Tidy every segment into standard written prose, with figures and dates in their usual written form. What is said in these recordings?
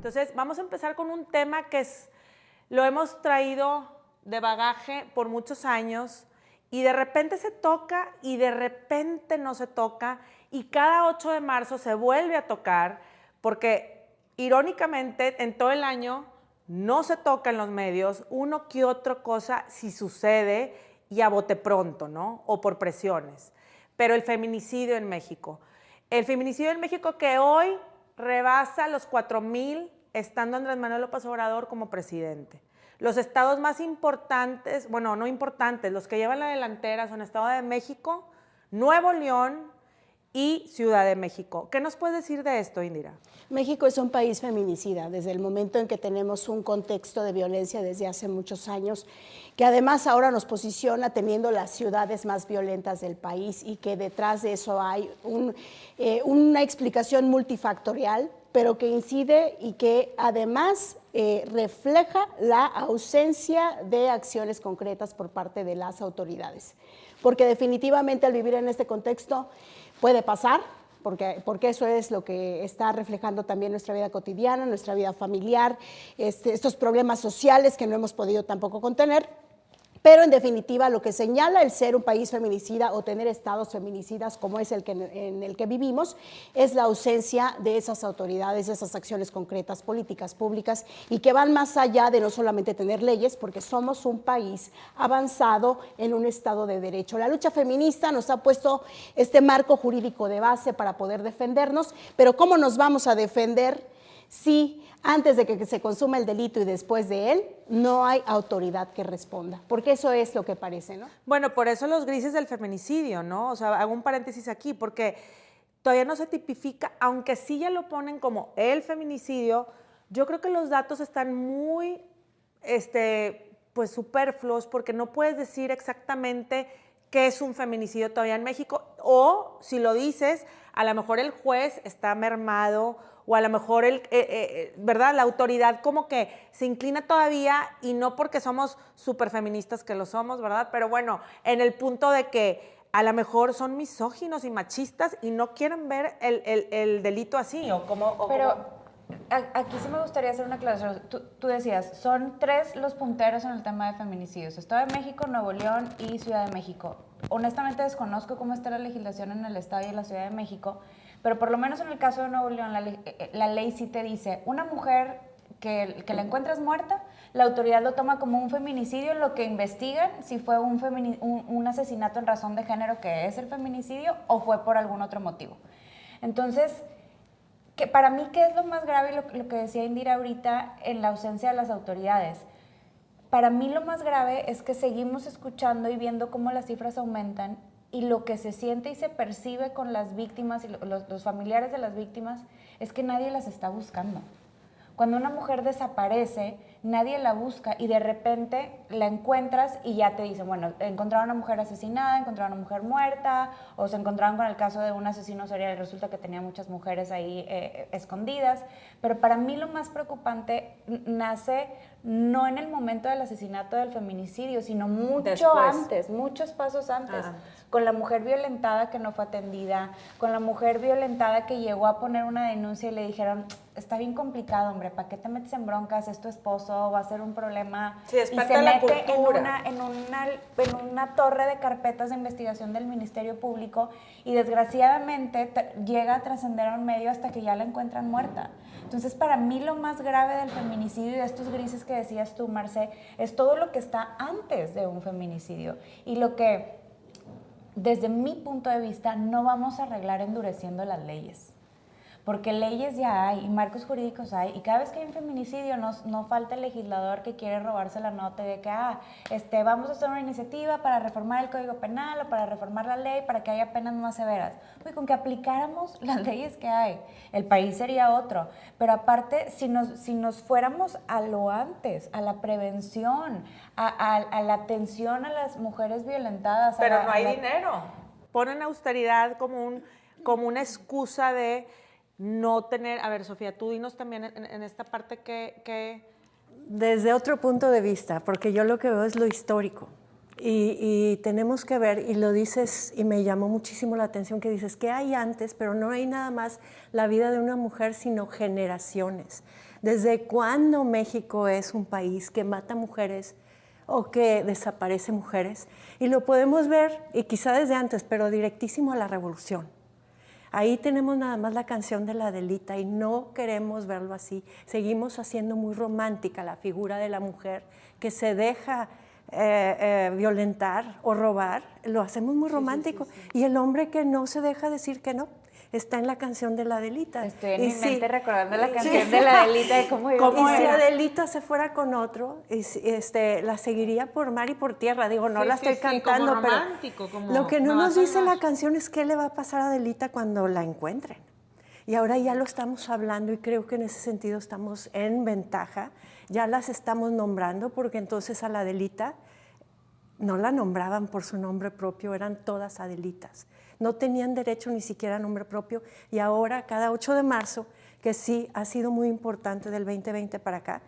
Entonces, vamos a empezar con un tema que lo hemos traído de bagaje por muchos años y de repente se toca y de repente no se toca y cada 8 de marzo se vuelve a tocar porque irónicamente en todo el año no se toca en los medios, uno que otra cosa si sucede y a bote pronto, ¿no? O por presiones. Pero el feminicidio en México. El feminicidio en México que hoy rebasa los 4,000 estando Andrés Manuel López Obrador como presidente. Los estados más importantes, bueno, no importantes, los que llevan la delantera son Estado de México, Nuevo León y Ciudad de México. ¿Qué nos puedes decir de esto, Indira? México es un país feminicida desde el momento en que tenemos un contexto de violencia desde hace muchos años, que además ahora nos posiciona teniendo las ciudades más violentas del país y que detrás de eso hay una explicación multifactorial, pero que incide y que además refleja la ausencia de acciones concretas por parte de las autoridades. Porque definitivamente al vivir en este contexto puede pasar, porque eso es lo que está reflejando también nuestra vida cotidiana, nuestra vida familiar, estos problemas sociales que no hemos podido tampoco contener. Pero en definitiva lo que señala el ser un país feminicida o tener estados feminicidas como es en el que vivimos es la ausencia de esas autoridades, de esas acciones concretas, políticas públicas y que van más allá de no solamente tener leyes, porque somos un país avanzado en un estado de derecho. La lucha feminista nos ha puesto este marco jurídico de base para poder defendernos, pero ¿cómo nos vamos a defender si antes de que se consuma el delito y después de él, no hay autoridad que responda? Porque eso es lo que parece, ¿no? Bueno, por eso los grises del feminicidio, ¿no? O sea, hago un paréntesis aquí, porque todavía no se tipifica, aunque sí ya lo ponen como el feminicidio, yo creo que los datos están muy, pues, superfluos, porque no puedes decir exactamente qué es un feminicidio todavía en México, o si lo dices, a lo mejor el juez está mermado, o a lo mejor, ¿verdad? La autoridad como que se inclina todavía y no porque somos súper feministas que lo somos, ¿verdad? Pero bueno, en el punto de que a lo mejor son misóginos y machistas y no quieren ver el delito así. Pero aquí sí me gustaría hacer una aclaración. Tú decías, son 3 los punteros en el tema de feminicidios: Estado de México, Nuevo León y Ciudad de México. Honestamente desconozco cómo está la legislación en el Estado y en la Ciudad de México, pero por lo menos en el caso de Nuevo León, la ley sí te dice, una mujer que la encuentras muerta, la autoridad lo toma como un feminicidio, en lo que investigan si fue un asesinato en razón de género, que es el feminicidio, o fue por algún otro motivo. Entonces, que para mí, ¿qué es lo más grave? Lo que decía Indira ahorita, en la ausencia de las autoridades. Para mí lo más grave es que seguimos escuchando y viendo cómo las cifras aumentan y lo que se siente y se percibe con las víctimas y los familiares de las víctimas es que nadie las está buscando. Cuando una mujer desaparece, nadie la busca y de repente la encuentras y ya te dicen, bueno, encontraron a una mujer asesinada, encontraron a una mujer muerta, o se encontraron con el caso de un asesino serial y resulta que tenía muchas mujeres ahí escondidas. Pero para mí lo más preocupante nace no en el momento del asesinato, del feminicidio, sino mucho antes, muchos pasos antes. Con la mujer violentada que no fue atendida, con la mujer violentada que llegó a poner una denuncia y le dijeron, está bien complicado, hombre, ¿para qué te metes en broncas? Es tu esposo, va a ser un problema. Sí, es y parte se de la mete cultura. en una torre de carpetas de investigación del Ministerio Público y desgraciadamente llega a trascender a un medio hasta que ya la encuentran muerta. Entonces, para mí lo más grave del feminicidio y de estos grises que decías tú, Marce, es todo lo que está antes de un feminicidio y lo que, desde mi punto de vista, no vamos a arreglar endureciendo las leyes. Porque leyes ya hay y marcos jurídicos hay, y cada vez que hay un feminicidio no falta el legislador que quiere robarse la nota de que vamos a hacer una iniciativa para reformar el Código Penal o para reformar la ley para que haya penas más severas. Uy, con que aplicáramos las leyes que hay, el país sería otro. Pero aparte, si nos fuéramos a lo antes, a la prevención, a la atención a las mujeres violentadas. Pero no hay dinero. Ponen austeridad como una excusa de no tener. A ver, Sofía, tú dinos también en esta parte que... Desde otro punto de vista, porque yo lo que veo es lo histórico. Y tenemos que ver, y lo dices, y me llamó muchísimo la atención que dices, que hay antes, pero no hay nada más la vida de una mujer, sino generaciones. ¿Desde cuándo México es un país que mata mujeres o que desaparece mujeres? Y lo podemos ver, y quizá desde antes, pero directísimo a la revolución. Ahí tenemos nada más la canción de la Adelita y no queremos verlo así. Seguimos haciendo muy romántica la figura de la mujer que se deja violentar o robar, lo hacemos muy romántico. Y el hombre que no se deja decir que no, está en la canción de la Adelita. Estoy en mi mente recordando la canción de la Adelita, de cómo iba. Y si Adelita se fuera con otro, la seguiría por mar y por tierra. Digo, no la estoy cantando, como romántico, pero como lo que no me nos vas a dice amar. la canción es qué le va a pasar a Adelita cuando la encuentren. Y ahora ya lo estamos hablando y creo que en ese sentido estamos en ventaja. Ya las estamos nombrando porque entonces a la Adelita no la nombraban por su nombre propio, eran todas Adelitas. No tenían derecho ni siquiera a nombre propio y ahora cada 8 de marzo, que sí ha sido muy importante del 2020 para acá,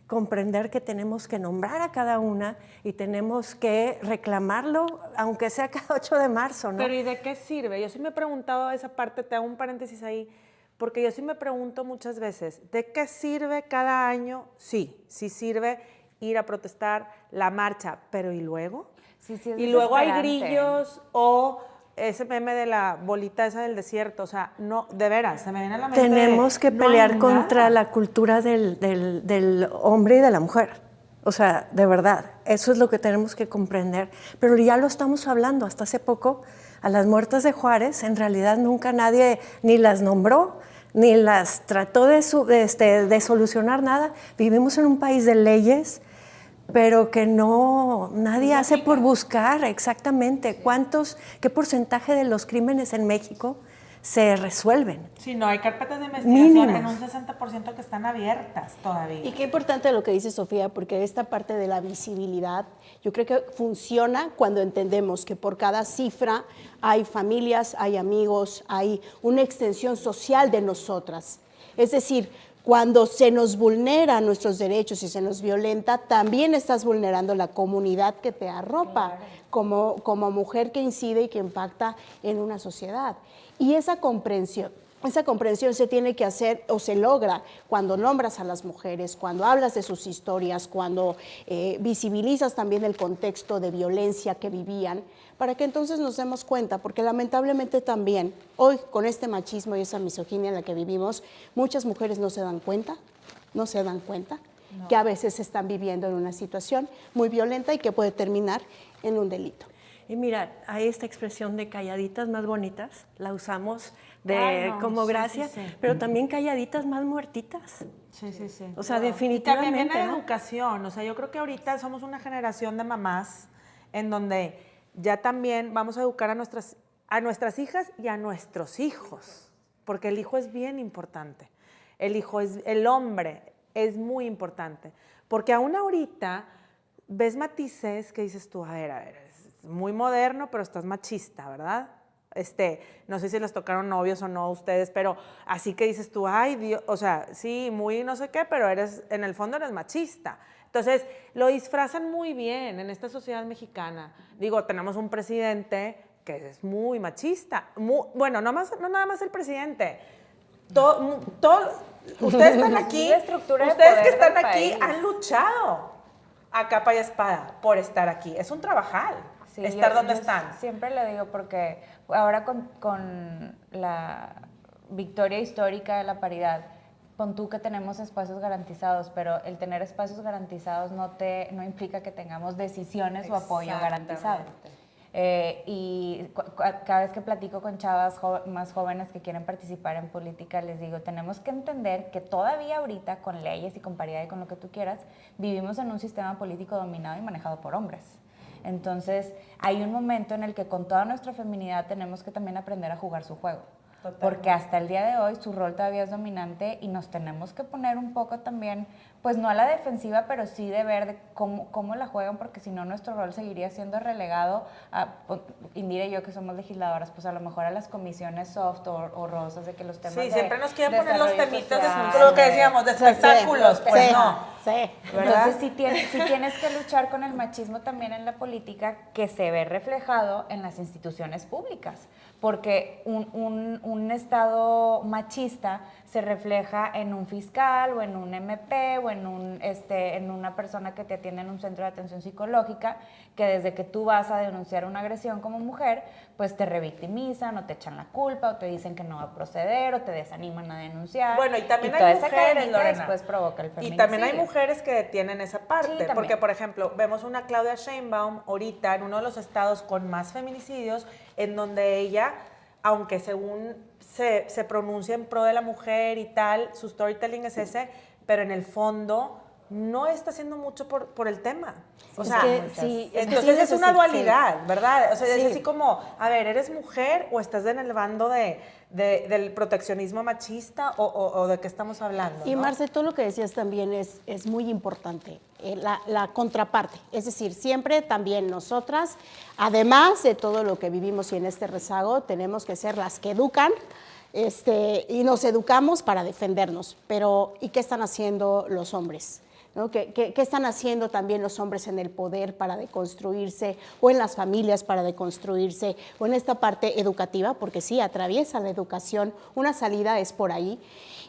comprender que tenemos que nombrar a cada una y tenemos que reclamarlo, aunque sea cada 8 de marzo, ¿no? Pero ¿y de qué sirve? Yo sí me he preguntado esa parte, te hago un paréntesis ahí, porque yo sí me pregunto muchas veces, ¿de qué sirve cada año? Sí sirve ir a protestar la marcha, pero ¿y luego? Sí, es y luego hay desesperante. grillos o ese meme de la bolita esa del desierto, o sea, no, de veras, se me viene a la mente. Tenemos que no hay pelear contra nada. la cultura del hombre y de la mujer. O sea, de verdad, eso es lo que tenemos que comprender. Pero ya lo estamos hablando. Hasta hace poco, a las muertas de Juárez, en realidad nunca nadie ni las nombró, ni las trató de solucionar nada. Vivimos en un país de leyes, pero que nadie hace por buscar exactamente qué porcentaje de los crímenes en México se resuelven. Sí, no, hay carpetas de investigación Mínimos. en un 60% que están abiertas todavía. Y qué importante lo que dice Sofía, porque esta parte de la visibilidad, yo creo que funciona cuando entendemos que por cada cifra hay familias, hay amigos, hay una extensión social de nosotras. Es decir, cuando se nos vulnera nuestros derechos y se nos violenta, también estás vulnerando la comunidad que te arropa, como mujer que incide y que impacta en una sociedad. Y esa comprensión se tiene que hacer o se logra cuando nombras a las mujeres, cuando hablas de sus historias, cuando visibilizas también el contexto de violencia que vivían, para que entonces nos demos cuenta, porque lamentablemente también hoy con este machismo y esa misoginia en la que vivimos, muchas mujeres no se dan cuenta que a veces están viviendo en una situación muy violenta y que puede terminar en un delito. Y mira, hay esta expresión de calladitas más bonitas, la usamos como sí, gracia, sí. pero también calladitas más muertitas. Sí. O sea, Y también definitivamente, viene la ¿no? educación, o sea, yo creo que ahorita somos una generación de mamás en donde ya también vamos a educar a nuestras hijas y a nuestros hijos, porque el hijo es bien importante, el hombre es muy importante, porque aún ahorita ves matices que dices tú, a ver, es muy moderno, pero estás machista, ¿verdad? No sé si les tocaron novios o no a ustedes, pero así que dices tú, ay, Dios, o sea, sí, muy no sé qué, pero en el fondo eres machista. Entonces, lo disfrazan muy bien en esta sociedad mexicana. Digo, tenemos un presidente que es muy machista. Bueno, no nada más el presidente. Ustedes están aquí, La estructura de ustedes poder que están del aquí país. han luchado a capa y espada por estar aquí. Es un trabajal. Sí, estar donde yo están. Siempre le digo porque ahora con la victoria histórica de la paridad, pon tú que tenemos espacios garantizados, pero el tener espacios garantizados no implica que tengamos decisiones o apoyo garantizado. Y cada vez que platico con chavas más jóvenes que quieren participar en política, les digo, tenemos que entender que todavía ahorita, con leyes y con paridad y con lo que tú quieras, vivimos en un sistema político dominado y manejado por hombres. Entonces, hay un momento en el que con toda nuestra feminidad tenemos que también aprender a jugar su juego. Totalmente. Porque hasta el día de hoy su rol todavía es dominante y nos tenemos que poner un poco también, pues no a la defensiva, pero sí de ver de cómo la juegan, porque si no nuestro rol seguiría siendo relegado a, Indira y yo que somos legisladoras, pues a lo mejor a las comisiones soft o rosas de que los temas Sí, de siempre nos quieren poner los desarrollo temitas social, de lo que decíamos, de espectáculos, pues no. Sí. ¿verdad? Entonces, si tienes que luchar con el machismo también en la política, que se ve reflejado en las instituciones públicas, porque un un estado machista se refleja en un fiscal o en un MP o en una persona que te atiende en un centro de atención psicológica, que desde que tú vas a denunciar una agresión como mujer, pues te revictimizan o te echan la culpa o te dicen que no va a proceder o te desaniman a denunciar. Bueno, y también toda hay esa mujeres, cadenita Lorena, después provoca el y feminicidio. también hay mujeres que tienen esa parte, Sí, también. porque por ejemplo, vemos una Claudia Sheinbaum ahorita en uno de los estados con más feminicidios, en donde ella, aunque según se pronuncia en pro de la mujer y tal, su storytelling es ese, pero en el fondo no está haciendo mucho por el tema. O Es sea, que sí, es que entonces sí es una necesita- dualidad, ¿verdad? O sea, es Sí. así como, a ver, ¿eres mujer o estás en el bando del proteccionismo machista o de qué estamos hablando? Y ¿no? Marce, tú lo que decías también es muy importante, la contraparte. Es decir, siempre también nosotras, además de todo lo que vivimos y en este rezago, tenemos que ser las que educan, y nos educamos para defendernos. Pero, ¿y qué están haciendo los hombres? ¿No? ¿Qué están haciendo también los hombres en el poder para deconstruirse, o en las familias para deconstruirse, o en esta parte educativa? Porque sí, atraviesa la educación, una salida es por ahí.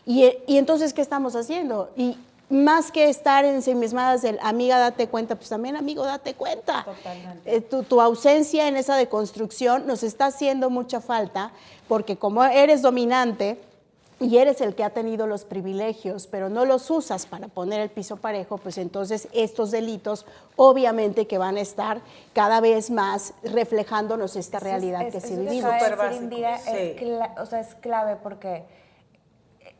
Y entonces, ¿qué estamos haciendo? Y más que estar ensimismadas del amiga, date cuenta, pues también amigo, date cuenta. Totalmente. Tu ausencia en esa deconstrucción nos está haciendo mucha falta, porque como eres dominante, y eres el que ha tenido los privilegios, pero no los usas para poner el piso parejo, pues entonces estos delitos obviamente que van a estar cada vez más reflejándonos esta realidad que sí eso vivimos. acaba de Súper decir básico, Indira, sí. es clave porque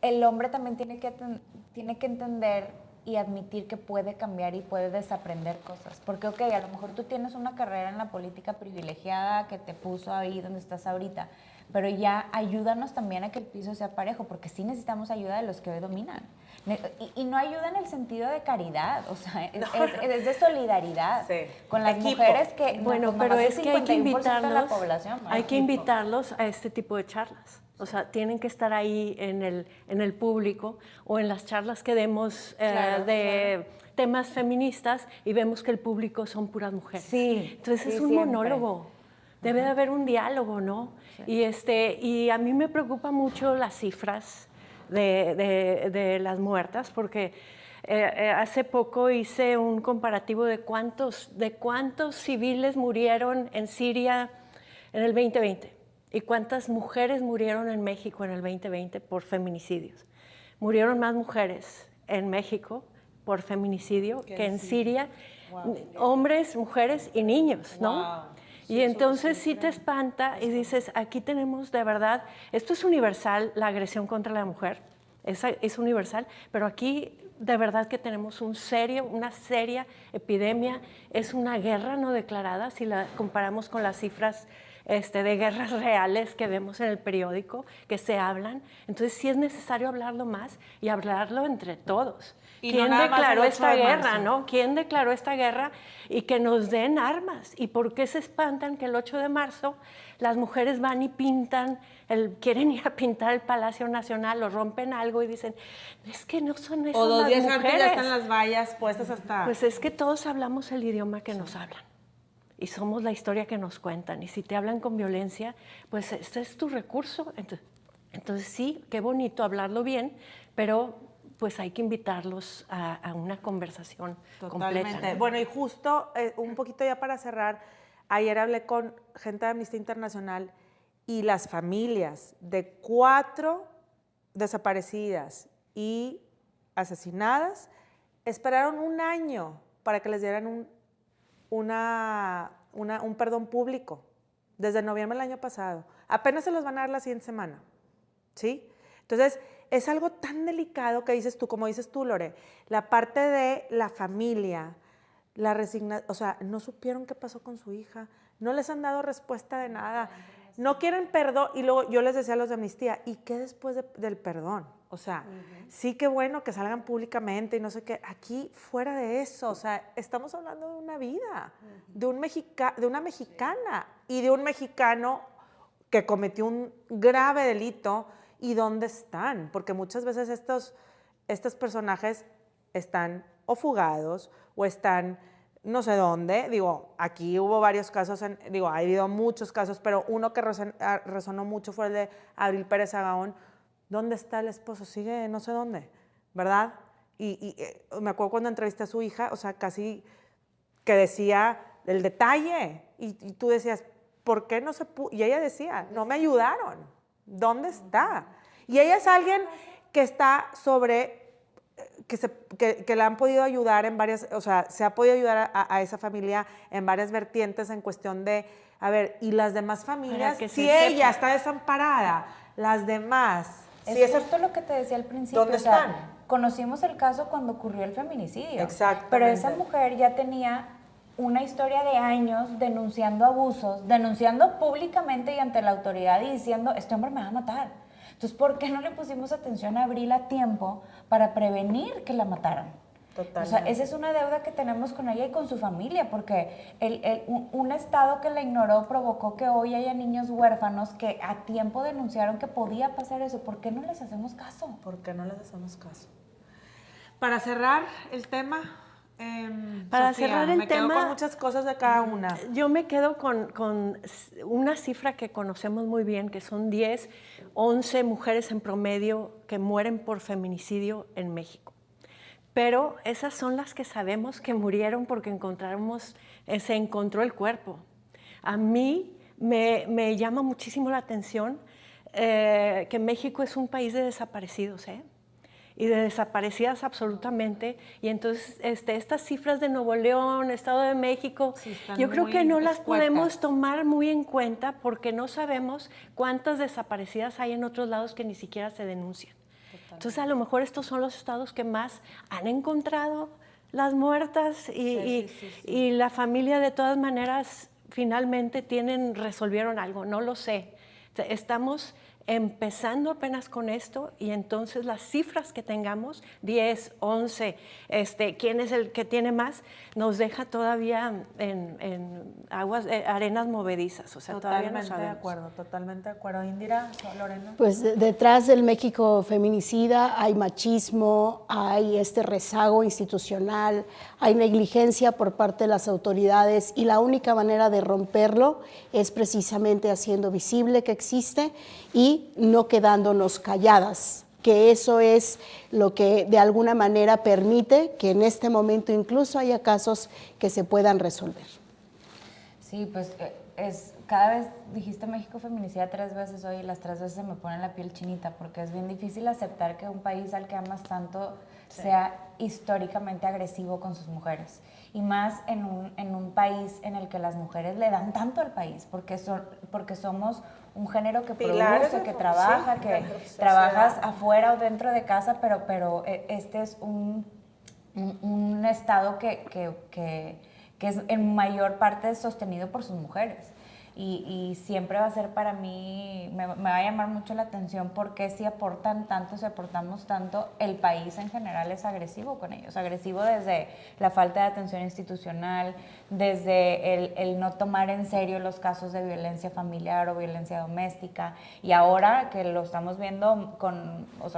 el hombre también tiene que entender y admitir que puede cambiar y puede desaprender cosas. Porque, ok, a lo mejor tú tienes una carrera en la política privilegiada que te puso ahí donde estás ahorita, pero ya ayúdanos también a que el piso sea parejo, porque sí necesitamos ayuda de los que hoy dominan. Y no ayuda en el sentido de caridad, o sea, es de solidaridad Sí. con las Equipo. mujeres que... Bueno, pues, pero nomás el es que hay que 51% de invitarlos, la población, ¿no? hay que invitarlos a este tipo de charlas. O sea, tienen que estar ahí en el público o en las charlas que demos de temas feministas y vemos que el público son puras mujeres. Sí, Entonces sí, es un siempre. monólogo. Debe de haber un diálogo, ¿no? Sí. Y a mí me preocupa mucho las cifras de las muertas, porque hace poco hice un comparativo de cuántos civiles murieron en Siria en el 2020 y cuántas mujeres murieron en México en el 2020 por feminicidios. Murieron más mujeres en México por feminicidio que en Siria, hombres, mujeres y niños, ¿no? Wow. Y entonces sí te espanta y dices, aquí tenemos de verdad, esto es universal, la agresión contra la mujer, es universal, pero aquí de verdad que tenemos una seria epidemia, es una guerra no declarada, si la comparamos con las cifras de guerras reales que vemos en el periódico, que se hablan. Entonces sí es necesario hablarlo más y hablarlo entre todos. Y ¿Quién no nada más declaró el 8 esta de guerra, marzo? no? ¿Quién declaró esta guerra? Y que nos den armas. ¿Y por qué se espantan que el 8 de marzo las mujeres van y quieren ir a pintar el Palacio Nacional o rompen algo y dicen, es que no son esas O 2 las días mujeres? antes ya están las vallas puestas hasta... Pues es que todos hablamos el idioma que nos hablan y somos la historia que nos cuentan. Y si te hablan con violencia, pues este es tu recurso. Entonces sí, qué bonito hablarlo bien, pero pues hay que invitarlos a una conversación Totalmente. completa, ¿no? Bueno, y justo un poquito ya para cerrar, ayer hablé con gente de Amnistía Internacional y las familias de 4 desaparecidas y asesinadas esperaron 1 año para que les dieran un perdón público, desde noviembre del año pasado. Apenas se los van a dar la siguiente semana, ¿sí? Entonces, es algo tan delicado que dices tú, como dices tú, Lore, la parte de la familia, la resignación, o sea, no supieron qué pasó con su hija, no les han dado respuesta de nada, no quieren perdón, y luego yo les decía a los de Amnistía, ¿y qué después del perdón? O sea, sí que bueno que salgan públicamente y no sé qué, aquí fuera de eso, o sea, estamos hablando de una vida, de una mexicana y de un mexicano que cometió un grave delito. ¿Y dónde están? Porque muchas veces estos personajes están o fugados o están no sé dónde, digo, aquí hubo varios casos, ha habido muchos casos, pero uno que resonó mucho fue el de Abril Pérez Agaón. ¿Dónde está el esposo? Sigue no sé dónde, ¿verdad? Y me acuerdo cuando entrevisté a su hija, o sea, casi que decía el detalle, y tú decías, ¿por qué no se pudo? Y ella decía, no me ayudaron, ¿dónde está? Y ella es alguien que está sobre... Que la han podido ayudar en varias, o sea, se ha podido ayudar a esa familia en varias vertientes en cuestión de, a ver, y las demás familias, si ella está desamparada, las demás... Es justo lo que te decía al principio. ¿Dónde están? Conocimos el caso cuando ocurrió el feminicidio. Exactamente. Pero esa mujer ya tenía una historia de años denunciando abusos, denunciando públicamente y ante la autoridad y diciendo, este hombre me va a matar. Entonces, ¿por qué no le pusimos atención a Abril a tiempo para prevenir que la mataran? Totalmente. O sea, esa es una deuda que tenemos con ella y con su familia, porque un Estado que la ignoró provocó que hoy haya niños huérfanos que a tiempo denunciaron que podía pasar eso. ¿Por qué no les hacemos caso? ¿Por qué no les hacemos caso? Para cerrar el tema, Para Sofía, cerrar el me quedo tema, con muchas cosas de cada una. Yo me quedo con una cifra que conocemos muy bien, que son 10, 11 mujeres en promedio que mueren por feminicidio en México. Pero esas son las que sabemos que murieron porque se encontró el cuerpo. A mí me llama muchísimo la atención que México es un país de desaparecidos, y de desaparecidas absolutamente, y entonces estas cifras de Nuevo León, Estado de México, yo creo que no las podemos tomar muy en cuenta porque no sabemos cuántas desaparecidas hay en otros lados que ni siquiera se denuncian. Totalmente. Entonces a lo mejor estos son los estados que más han encontrado las muertas y la familia de todas maneras finalmente resolvieron algo, no lo sé. Estamos empezando apenas con esto y entonces las cifras que tengamos, 10, 11, quién es el que tiene más, nos deja todavía en arenas movedizas. O sea, todavía no sabemos. Totalmente de acuerdo. Indira, Lorena. Pues detrás del México feminicida hay machismo, hay rezago institucional, hay negligencia por parte de las autoridades y la única manera de romperlo es precisamente haciendo visible que existe y no quedándonos calladas, que eso es lo que de alguna manera permite que en este momento incluso haya casos que se puedan resolver. Sí, pues cada vez dijiste México feminicida 3 veces hoy y las 3 veces se me pone la piel chinita porque es bien difícil aceptar que un país al que amas tanto sea históricamente agresivo con sus mujeres. Y más en un país en el que las mujeres le dan tanto al país, porque somos un género que produce, que trabaja, que trabajas afuera o dentro de casa, pero este es un estado que es en mayor parte sostenido por sus mujeres. Y siempre va a ser para mí, me va a llamar mucho la atención porque si aportan tanto, si aportamos tanto, el país en general es agresivo con ellos. Agresivo desde la falta de atención institucional, desde el no tomar en serio los casos de violencia familiar o violencia doméstica. Y ahora que lo estamos viendo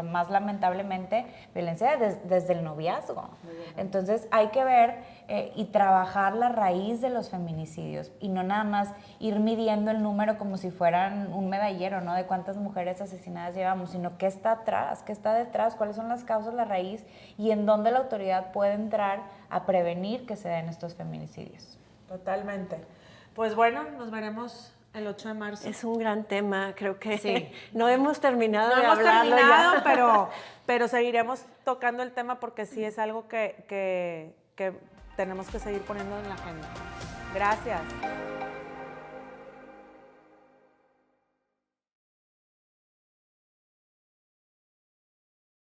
más lamentablemente, violencia desde el noviazgo. Entonces hay que ver y trabajar la raíz de los feminicidios y no nada más ir midiendo el número como si fueran un medallero, ¿no? De cuántas mujeres asesinadas llevamos, sino qué está atrás, qué está detrás, cuáles son las causas, la raíz y en dónde la autoridad puede entrar a prevenir que se den estos feminicidios. Totalmente. Pues bueno, nos veremos el 8 de marzo. Es un gran tema, creo que no hemos terminado de hemos hablarlo terminado, pero seguiremos tocando el tema porque sí es algo que tenemos que seguir poniendo en la agenda. Gracias.